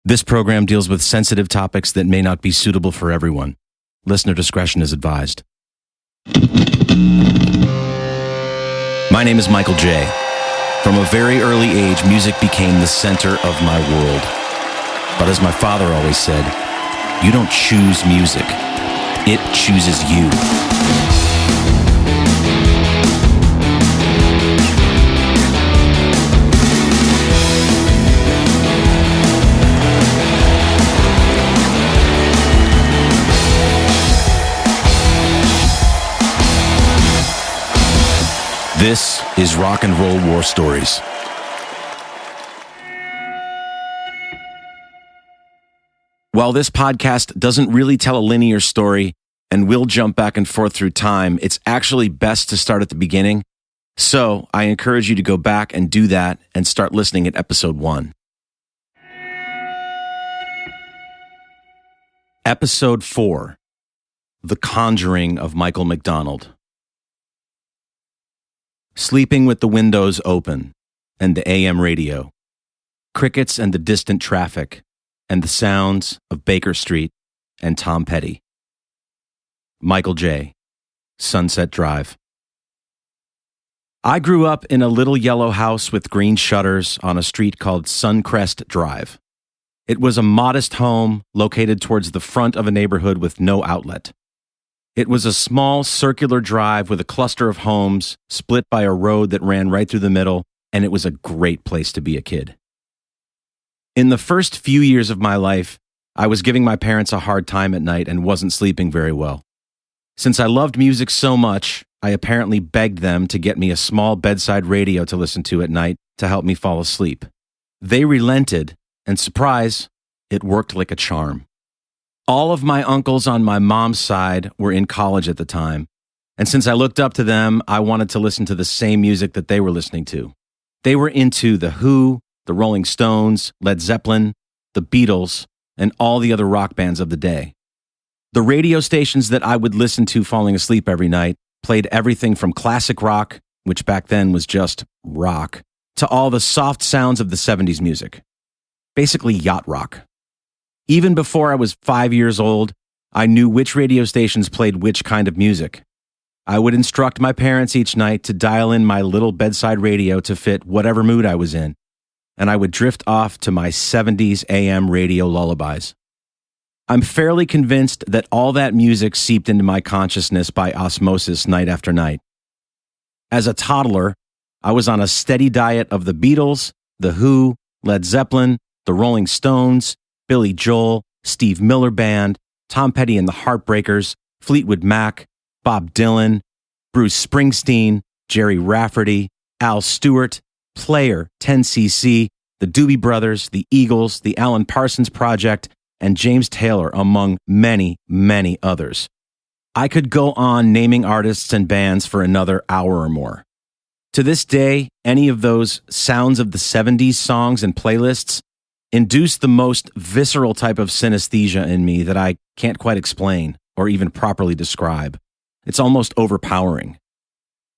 This program deals with sensitive topics that may not be suitable for everyone. Listener discretion is advised. My name is Michael J. From a very early age, music became the center of my world. But as my father always said, you don't choose music, it chooses you. This is Rock and Roll War Stories. While this podcast doesn't really tell a linear story and will jump back and forth through time, it's actually best to start at the beginning. So I encourage you to go back and do that and start listening at episode 1. Episode 4, The Conjuring of Michael McDonald. Sleeping with the windows open, and the AM radio, crickets and the distant traffic, and the sounds of Baker Street and Tom Petty. Michael J., Sunset Drive. I grew up in a little yellow house with green shutters on a street called Suncrest Drive. It was a modest home located towards the front of a neighborhood with no outlet. It was a small circular drive with a cluster of homes split by a road that ran right through the middle, and it was a great place to be a kid. In the first few years of my life, I was giving my parents a hard time at night and wasn't sleeping very well. Since I loved music so much, I apparently begged them to get me a small bedside radio to listen to at night to help me fall asleep. They relented, and surprise, it worked like a charm. All of my uncles on my mom's side were in college at the time, and since I looked up to them, I wanted to listen to the same music that they were listening to. They were into The Who, the Rolling Stones, Led Zeppelin, the Beatles, and all the other rock bands of the day. The radio stations that I would listen to falling asleep every night played everything from classic rock, which back then was just rock, to all the soft sounds of the 70s music. Basically yacht rock. Even before I was 5 years old, I knew which radio stations played which kind of music. I would instruct my parents each night to dial in my little bedside radio to fit whatever mood I was in, and I would drift off to my 70s AM radio lullabies. I'm fairly convinced that all that music seeped into my consciousness by osmosis night after night. As a toddler, I was on a steady diet of the Beatles, The Who, Led Zeppelin, the Rolling Stones, Billy Joel, Steve Miller Band, Tom Petty and the Heartbreakers, Fleetwood Mac, Bob Dylan, Bruce Springsteen, Jerry Rafferty, Al Stewart, Player, 10cc, the Doobie Brothers, the Eagles, the Alan Parsons Project, and James Taylor, among many, many others. I could go on naming artists and bands for another hour or more. To this day, any of those sounds of the 70s songs and playlists induced the most visceral type of synesthesia in me that I can't quite explain or even properly describe. It's almost overpowering.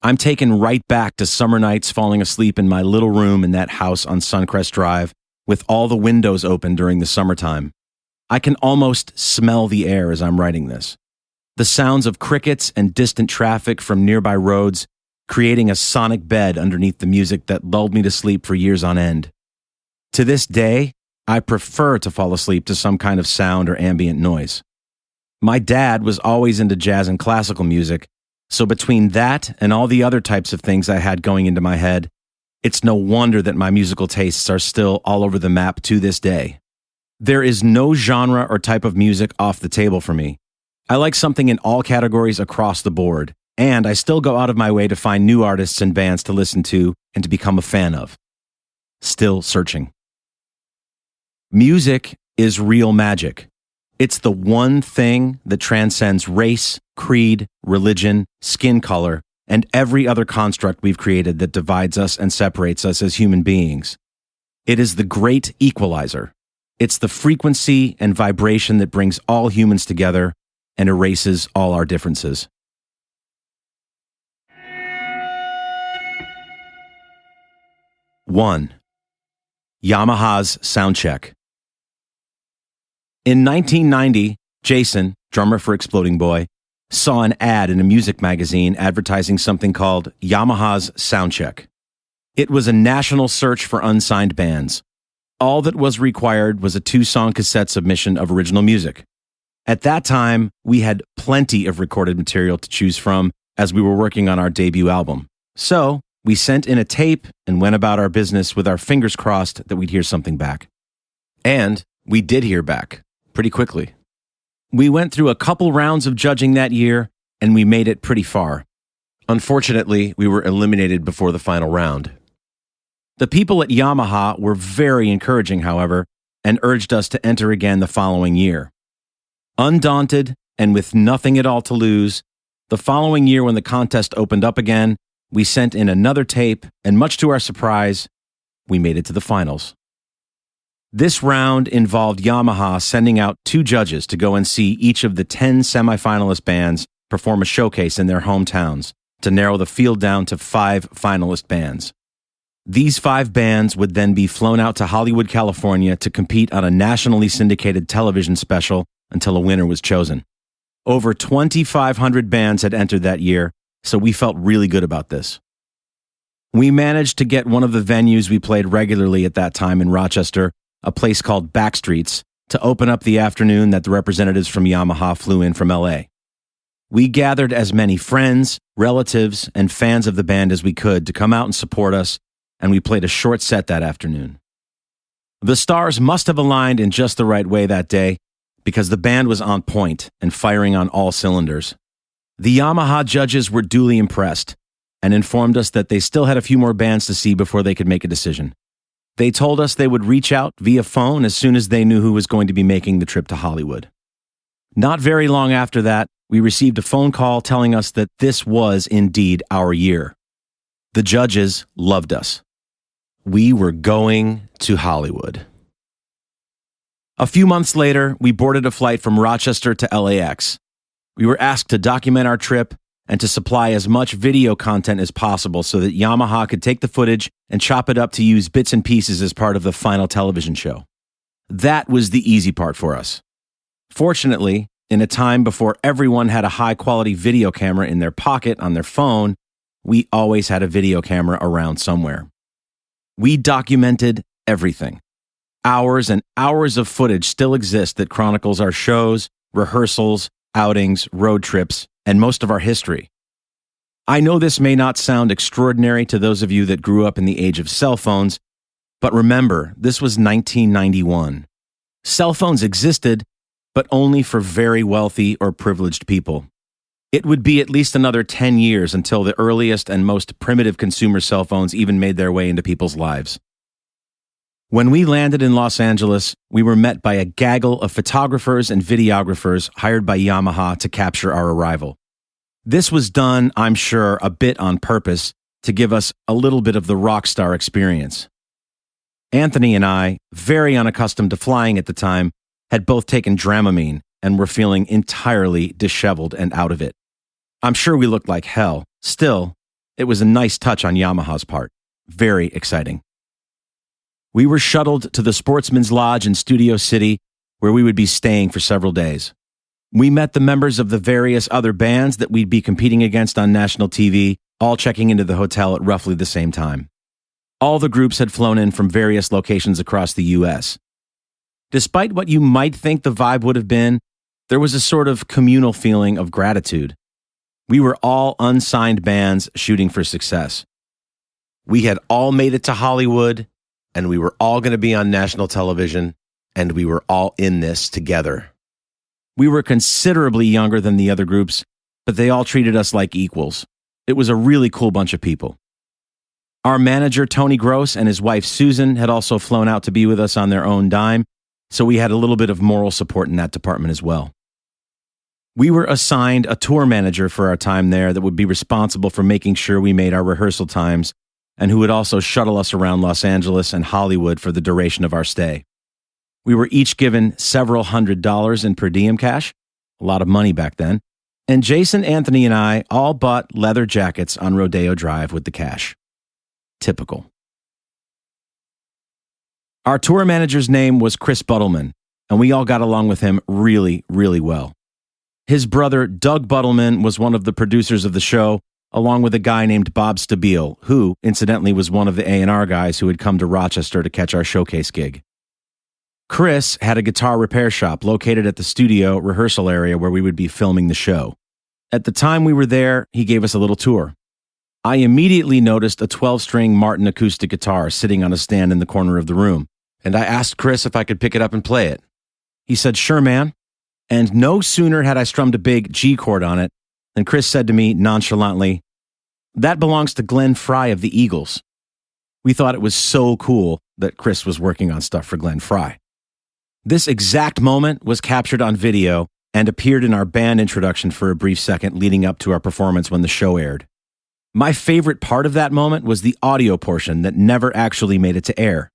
I'm taken right back to summer nights falling asleep in my little room in that house on Suncrest Drive with all the windows open during the summertime. I can almost smell the air as I'm writing this. The sounds of crickets and distant traffic from nearby roads creating a sonic bed underneath the music that lulled me to sleep for years on end. To this day, I prefer to fall asleep to some kind of sound or ambient noise. My dad was always into jazz and classical music, so between that and all the other types of things I had going into my head, it's no wonder that my musical tastes are still all over the map to this day. There is no genre or type of music off the table for me. I like something in all categories across the board, and I still go out of my way to find new artists and bands to listen to and to become a fan of. Still searching. Music is real magic. It's the one thing that transcends race, creed, religion, skin color, and every other construct we've created that divides us and separates us as human beings. It is the great equalizer. It's the frequency and vibration that brings all humans together and erases all our differences. One, Yamaha's Soundcheck. In 1990, Jason, drummer for Exploding Boy, saw an ad in a music magazine advertising something called Yamaha's Soundcheck. It was a national search for unsigned bands. All that was required was a 2-song cassette submission of original music. At that time, we had plenty of recorded material to choose from as we were working on our debut album. So, we sent in a tape and went about our business with our fingers crossed that we'd hear something back. And we did hear back, pretty quickly. We went through a couple rounds of judging that year, and we made it pretty far. Unfortunately, we were eliminated before the final round. The people at Yamaha were very encouraging, however, and urged us to enter again the following year. Undaunted and with nothing at all to lose, the following year when the contest opened up again, we sent in another tape, and much to our surprise, we made it to the finals. This round involved Yamaha sending out 2 judges to go and see each of the 10 semifinalist bands perform a showcase in their hometowns to narrow the field down to 5 finalist bands. These 5 bands would then be flown out to Hollywood, California to compete on a nationally syndicated television special until a winner was chosen. Over 2,500 bands had entered that year, so we felt really good about this. We managed to get one of the venues we played regularly at that time in Rochester, a place called Backstreets, to open up the afternoon that the representatives from Yamaha flew in from LA. We gathered as many friends, relatives, and fans of the band as we could to come out and support us, and we played a short set that afternoon. The stars must have aligned in just the right way that day, because the band was on point and firing on all cylinders. The Yamaha judges were duly impressed and informed us that they still had a few more bands to see before they could make a decision. They told us they would reach out via phone as soon as they knew who was going to be making the trip to Hollywood. Not very long after that, we received a phone call telling us that this was indeed our year. The judges loved us. We were going to Hollywood. A few months later, we boarded a flight from Rochester to LAX. We were asked to document our trip and to supply as much video content as possible so that Yamaha could take the footage and chop it up to use bits and pieces as part of the final television show. That was the easy part for us. Fortunately, in a time before everyone had a high-quality video camera in their pocket on their phone, we always had a video camera around somewhere. We documented everything. Hours and hours of footage still exist that chronicles our shows, rehearsals, outings, road trips, and most of our history. I know this may not sound extraordinary to those of you that grew up in the age of cell phones, but remember, this was 1991. Cell phones existed, but only for very wealthy or privileged people. It would be at least another 10 years until the earliest and most primitive consumer cell phones even made their way into people's lives. When we landed in Los Angeles, we were met by a gaggle of photographers and videographers hired by Yamaha to capture our arrival. This was done, I'm sure, a bit on purpose to give us a little bit of the rock star experience. Anthony and I, very unaccustomed to flying at the time, had both taken Dramamine and were feeling entirely disheveled and out of it. I'm sure we looked like hell. Still, it was a nice touch on Yamaha's part. Very exciting. We were shuttled to the Sportsman's Lodge in Studio City, where we would be staying for several days. We met the members of the various other bands that we'd be competing against on national TV, all checking into the hotel at roughly the same time. All the groups had flown in from various locations across the U.S. Despite what you might think the vibe would have been, there was a sort of communal feeling of gratitude. We were all unsigned bands shooting for success. We had all made it to Hollywood, and we were all going to be on national television, and we were all in this together. We were considerably younger than the other groups, but they all treated us like equals. It was a really cool bunch of people. Our manager, Tony Gross, and his wife, Susan, had also flown out to be with us on their own dime, so we had a little bit of moral support in that department as well. We were assigned a tour manager for our time there that would be responsible for making sure we made our rehearsal times, and who would also shuttle us around Los Angeles and Hollywood for the duration of our stay. We were each given several $100s in per diem cash, a lot of money back then, and Jason, Anthony, and I all bought leather jackets on Rodeo Drive with the cash. Typical. Our tour manager's name was Chris Buttleman, and we all got along with him really, really well. His brother, Doug Buttleman, was one of the producers of the show, along with a guy named Bob Stabile, who, incidentally, was one of the A&R guys who had come to Rochester to catch our showcase gig. Chris had a guitar repair shop located at the studio rehearsal area where we would be filming the show. At the time we were there, he gave us a little tour. I immediately noticed a 12-string Martin acoustic guitar sitting on a stand in the corner of the room, and I asked Chris if I could pick it up and play it. He said, "Sure, man." And no sooner had I strummed a big G chord on it than Chris said to me nonchalantly, "That belongs to Glenn Frey of the Eagles." We thought it was so cool that Chris was working on stuff for Glenn Frey. This exact moment was captured on video and appeared in our band introduction for a brief second leading up to our performance when the show aired. My favorite part of that moment was the audio portion that never actually made it to air.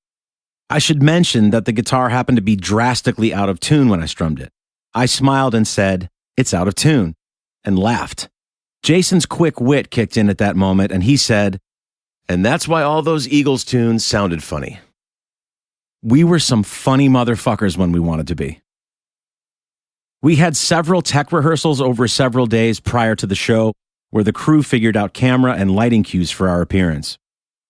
I should mention that the guitar happened to be drastically out of tune when I strummed it. I smiled and said, "It's out of tune," and laughed. Jason's quick wit kicked in at that moment, and he said, "And that's why all those Eagles tunes sounded funny." We were some funny motherfuckers when we wanted to be. We had several tech rehearsals over several days prior to the show where the crew figured out camera and lighting cues for our appearance.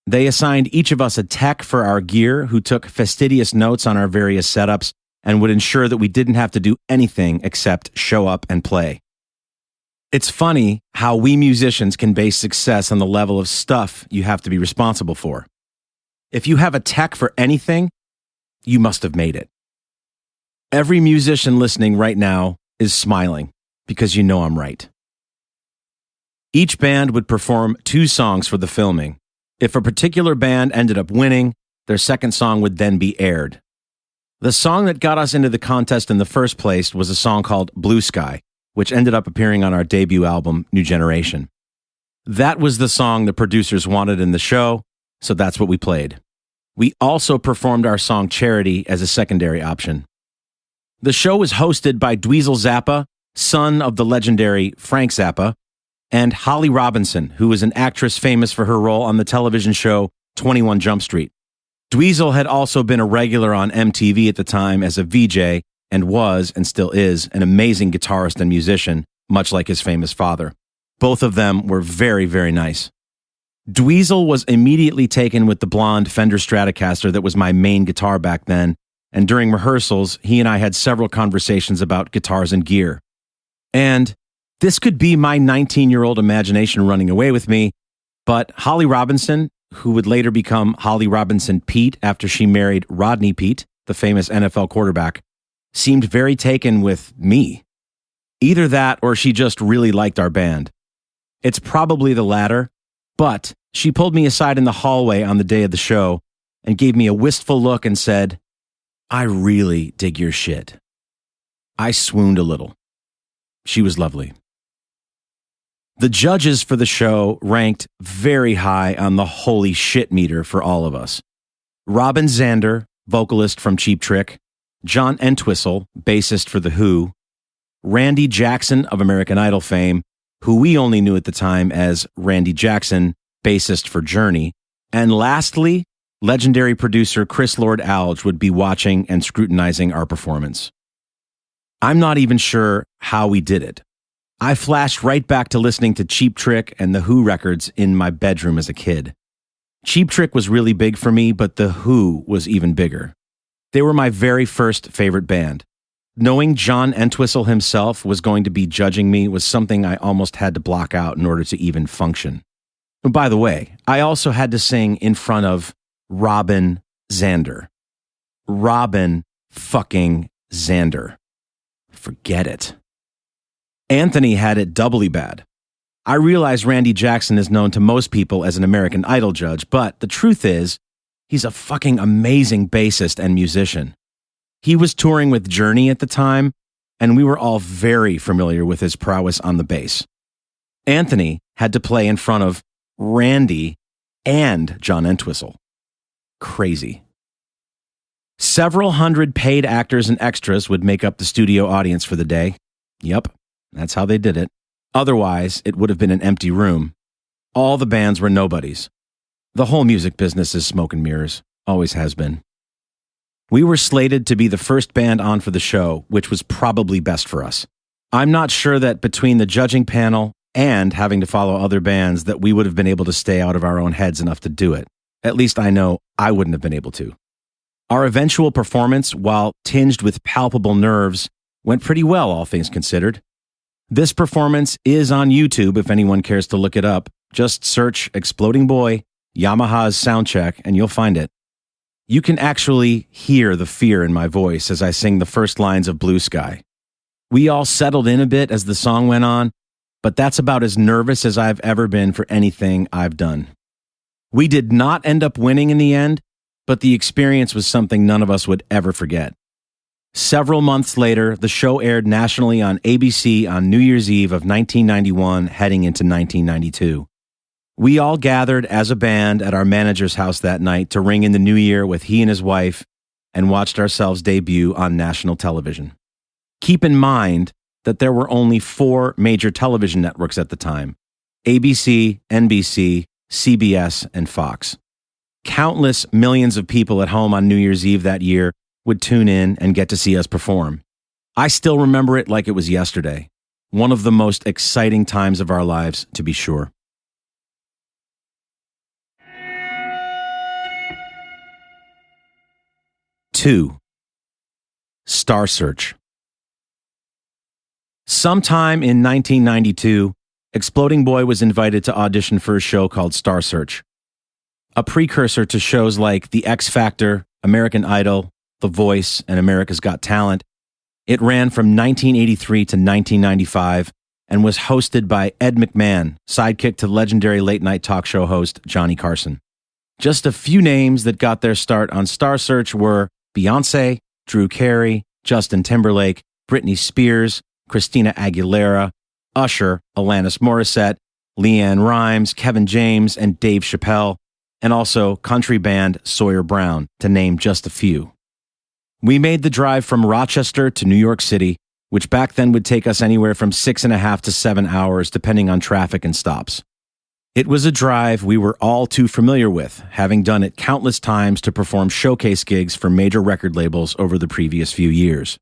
They assigned each of us a tech for our gear who took fastidious notes on our various setups and would ensure that we didn't have to do anything except show up and play. It's funny how we musicians can base success on the level of stuff you have to be responsible for. If you have a tech for anything, you must have made it. Every musician listening right now is smiling because you know I'm right. Each band would perform 2 songs for the filming. If a particular band ended up winning, their second song would then be aired. The song that got us into the contest in the first place was a song called Blue Sky, which ended up appearing on our debut album, New Generation. That was the song the producers wanted in the show, so that's what we played. We also performed our song Charity as a secondary option. The show was hosted by Dweezil Zappa, son of the legendary Frank Zappa, and Holly Robinson, who was an actress famous for her role on the television show 21 Jump Street. Dweezil had also been a regular on MTV at the time as a VJ and was, and still is, an amazing guitarist and musician, much like his famous father. Both of them were very, very nice. Dweezil was immediately taken with the blonde Fender Stratocaster that was my main guitar back then, and during rehearsals, he and I had several conversations about guitars and gear. And this could be my 19-year-old imagination running away with me, but Holly Robinson, who would later become Holly Robinson Pete after she married Rodney Peete, the famous NFL quarterback, seemed very taken with me. Either that or she just really liked our band. It's probably the latter, but she pulled me aside in the hallway on the day of the show and gave me a wistful look and said, "I really dig your shit." I swooned a little. She was lovely. The judges for the show ranked very high on the holy shit meter for all of us. Robin Zander, vocalist from Cheap Trick, John Entwistle, bassist for The Who, Randy Jackson of American Idol fame, who we only knew at the time as Randy Jackson, bassist for Journey, and lastly, legendary producer Chris Lord-Alge would be watching and scrutinizing our performance. I'm not even sure how we did it. I flashed right back to listening to Cheap Trick and The Who records in my bedroom as a kid. Cheap Trick was really big for me, but The Who was even bigger. They were my very first favorite band. Knowing John Entwistle himself was going to be judging me was something I almost had to block out in order to even function. By the way, I also had to sing in front of Robin Zander. Robin fucking Zander. Forget it. Anthony had it doubly bad. I realize Randy Jackson is known to most people as an American Idol judge, but the truth is, he's a fucking amazing bassist and musician. He was touring with Journey at the time, and we were all very familiar with his prowess on the bass. Anthony had to play in front of Randy and John Entwistle. Crazy. Several hundred paid actors and extras would make up the studio audience for the day. Yep, that's how they did it. Otherwise, it would have been an empty room. All the bands were nobodies. The whole music business is smoke and mirrors. Always has been. We were slated to be the first band on for the show, which was probably best for us. I'm not sure that between the judging panel and having to follow other bands that we would have been able to stay out of our own heads enough to do it. At least I know I wouldn't have been able to. Our eventual performance, while tinged with palpable nerves, went pretty well, all things considered. This performance is on YouTube if anyone cares to look it up. Just search Exploding Boy, Yamaha's Soundcheck, and you'll find it. You can actually hear the fear in my voice as I sing the first lines of Blue Sky. We all settled in a bit as the song went on, but that's about as nervous as I've ever been for anything I've done. We did not end up winning in the end, but the experience was something none of us would ever forget. Several months later, the show aired nationally on ABC on New Year's Eve of 1991, heading into 1992. We all gathered as a band at our manager's house that night to ring in the new year with he and his wife and watched ourselves debut on national television. Keep in mind that there were only 4 major television networks at the time: ABC, NBC, CBS, and Fox. Countless millions of people at home on New Year's Eve that year would tune in and get to see us perform. I still remember it like it was yesterday. One of the most exciting times of our lives, to be sure. Two, Star Search. Sometime in 1992, Exploding Boy was invited to audition for a show called Star Search, a precursor to shows like The X Factor, American Idol, The Voice, and America's Got Talent. It ran from 1983 to 1995 and was hosted by Ed McMahon, sidekick to legendary late-night talk show host Johnny Carson. Just a few names that got their start on Star Search were Beyoncé, Drew Carey, Justin Timberlake, Britney Spears, Christina Aguilera, Usher, Alanis Morissette, LeAnn Rimes, Kevin James, and Dave Chappelle, and also country band Sawyer Brown, to name just a few. We made the drive from Rochester to New York City, which back then would take us anywhere from 6.5 to 7 hours, depending on traffic and stops. It was a drive we were all too familiar with, having done it countless times to perform showcase gigs for major record labels over the previous few years.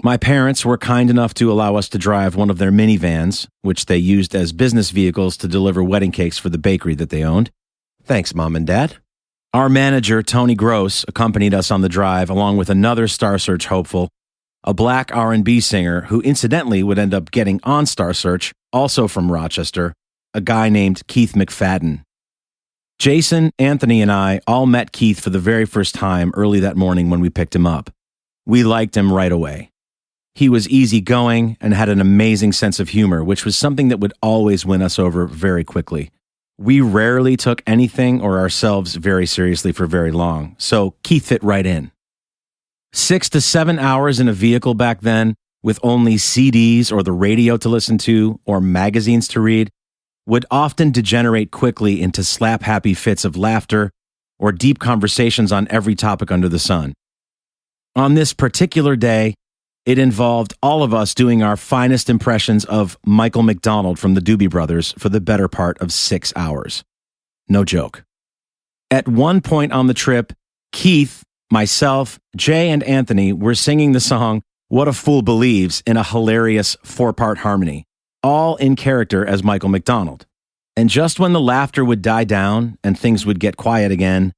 My parents were kind enough to allow us to drive one of their minivans, which they used as business vehicles to deliver wedding cakes for the bakery that they owned. Thanks, Mom and Dad. Our manager, Tony Gross, accompanied us on the drive along with another Star Search hopeful, a black R&B singer who incidentally would end up getting on Star Search, also from Rochester, a guy named Keith McFadden. Jason, Anthony, and I all met Keith for the very first time early that morning when we picked him up. We liked him right away. He was easygoing and had an amazing sense of humor, which was something that would always win us over very quickly. We rarely took anything or ourselves very seriously for very long, so Keith fit right in. 6 to 7 hours in a vehicle back then, with only CDs or the radio to listen to or magazines to read, would often degenerate quickly into slap-happy fits of laughter or deep conversations on every topic under the sun. On this particular day, it involved all of us doing our finest impressions of Michael McDonald from the Doobie Brothers for the better part of 6 hours. No joke. At one point on the trip, Keith, myself, Jay, and Anthony were singing the song What a Fool Believes in a hilarious 4-part harmony, all in character as Michael McDonald. And just when the laughter would die down and things would get quiet again,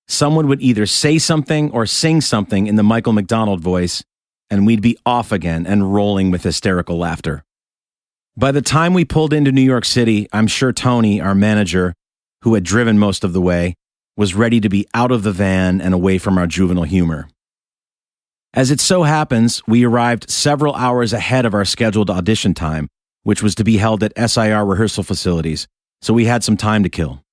someone would either say something or sing something in the Michael McDonald voice, and we'd be off again and rolling with hysterical laughter. By the time we pulled into New York City, I'm sure Tony, our manager, who had driven most of the way, was ready to be out of the van and away from our juvenile humor. As it so happens, we arrived several hours ahead of our scheduled audition time, which was to be held at SIR rehearsal facilities, so we had some time to kill.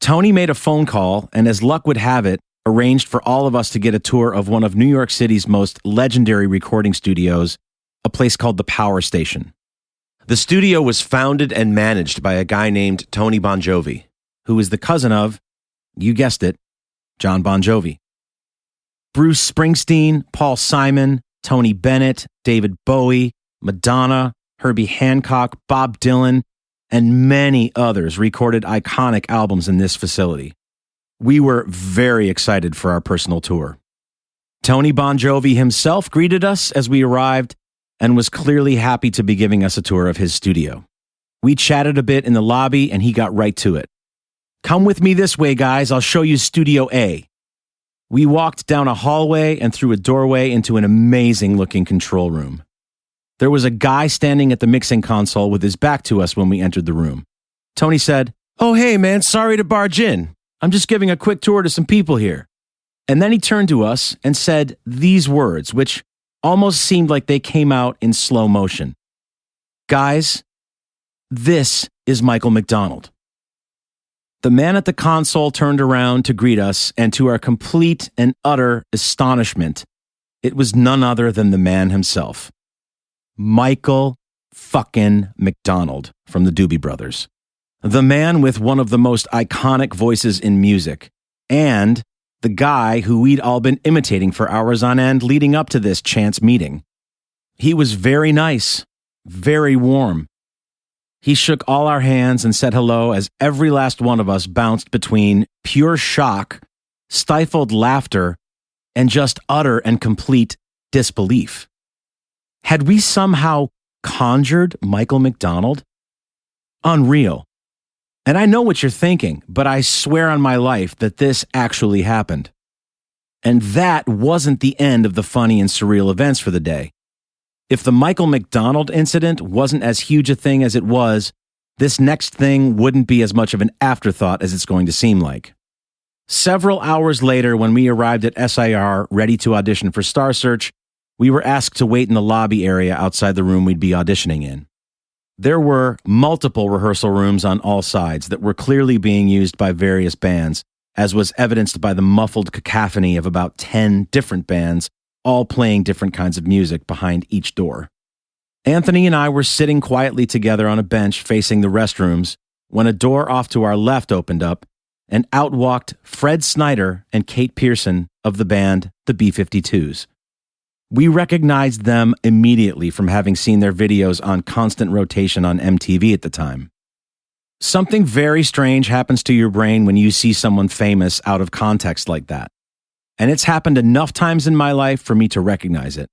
Tony made a phone call, and as luck would have it, arranged for all of us to get a tour of one of New York City's most legendary recording studios, a place called the Power Station. The studio was founded and managed by a guy named Tony Bon Jovi, who is the cousin of, you guessed it, John Bon Jovi. Bruce Springsteen, Paul Simon, Tony Bennett, David Bowie, Madonna, Herbie Hancock, Bob Dylan, and many others recorded iconic albums in this facility. We were very excited for our personal tour. Tony Bon Jovi himself greeted us as we arrived and was clearly happy to be giving us a tour of his studio. We chatted a bit in the lobby and he got right to it. "Come with me this way, guys. I'll show you Studio A." We walked down a hallway and through a doorway into an amazing-looking control room. There was a guy standing at the mixing console with his back to us when we entered the room. Tony said, "Oh, hey, man, sorry to barge in. I'm just giving a quick tour to some people here." And then he turned to us and said these words, which almost seemed like they came out in slow motion. "Guys, this is Michael McDonald." The man at the console turned around to greet us, and to our complete and utter astonishment, it was none other than the man himself. Michael fucking McDonald from the Doobie Brothers. The man with one of the most iconic voices in music, and the guy who we'd all been imitating for hours on end leading up to this chance meeting. He was very nice, very warm. He shook all our hands and said hello as every last one of us bounced between pure shock, stifled laughter, and just utter and complete disbelief. Had we somehow conjured Michael McDonald? Unreal. And I know what you're thinking, but I swear on my life that this actually happened. And that wasn't the end of the funny and surreal events for the day. If the Michael McDonald incident wasn't as huge a thing as it was, this next thing wouldn't be as much of an afterthought as it's going to seem like. Several hours later, when we arrived at SIR ready to audition for Star Search, we were asked to wait in the lobby area outside the room we'd be auditioning in. There were multiple rehearsal rooms on all sides that were clearly being used by various bands, as was evidenced by the muffled cacophony of about 10 different bands, all playing different kinds of music behind each door. Anthony and I were sitting quietly together on a bench facing the restrooms when a door off to our left opened up, and out walked Fred Snyder and Kate Pearson of the band the B-52s. We recognized them immediately from having seen their videos on constant rotation on MTV at the time. Something very strange happens to your brain when you see someone famous out of context like that. And it's happened enough times in my life for me to recognize it.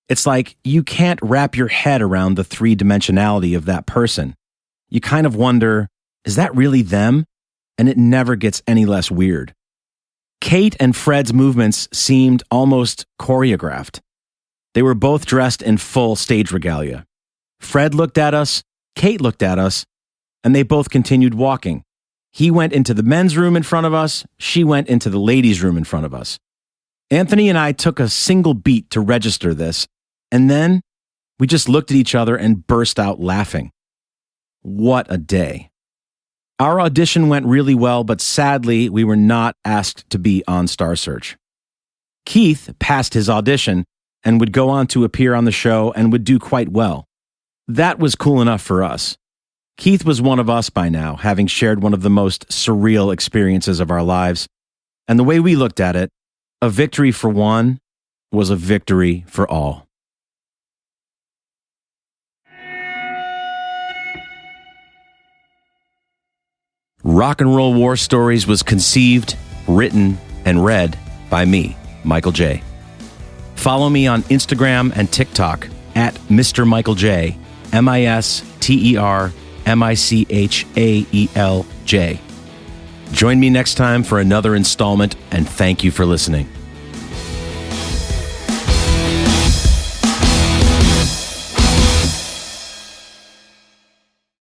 It's like you can't wrap your head around the three-dimensionality of that person. You kind of wonder, is that really them? And it never gets any less weird. Kate and Fred's movements seemed almost choreographed. They were both dressed in full stage regalia. Fred looked at us, Kate looked at us, and they both continued walking. He went into the men's room in front of us, she went into the ladies' room in front of us. Anthony and I took a single beat to register this, and then we just looked at each other and burst out laughing. What a day. Our audition went really well, but sadly, we were not asked to be on Star Search. Keith passed his audition and would go on to appear on the show and would do quite well. That was cool enough for us. Keith was one of us by now, having shared one of the most surreal experiences of our lives. And the way we looked at it, a victory for one was a victory for all. Rock and Roll War Stories was conceived, written, and read by me, Michael J. Follow me on Instagram and TikTok at Mr. Michael J, MisterMichaelJ. Join me next time for another installment, and thank you for listening.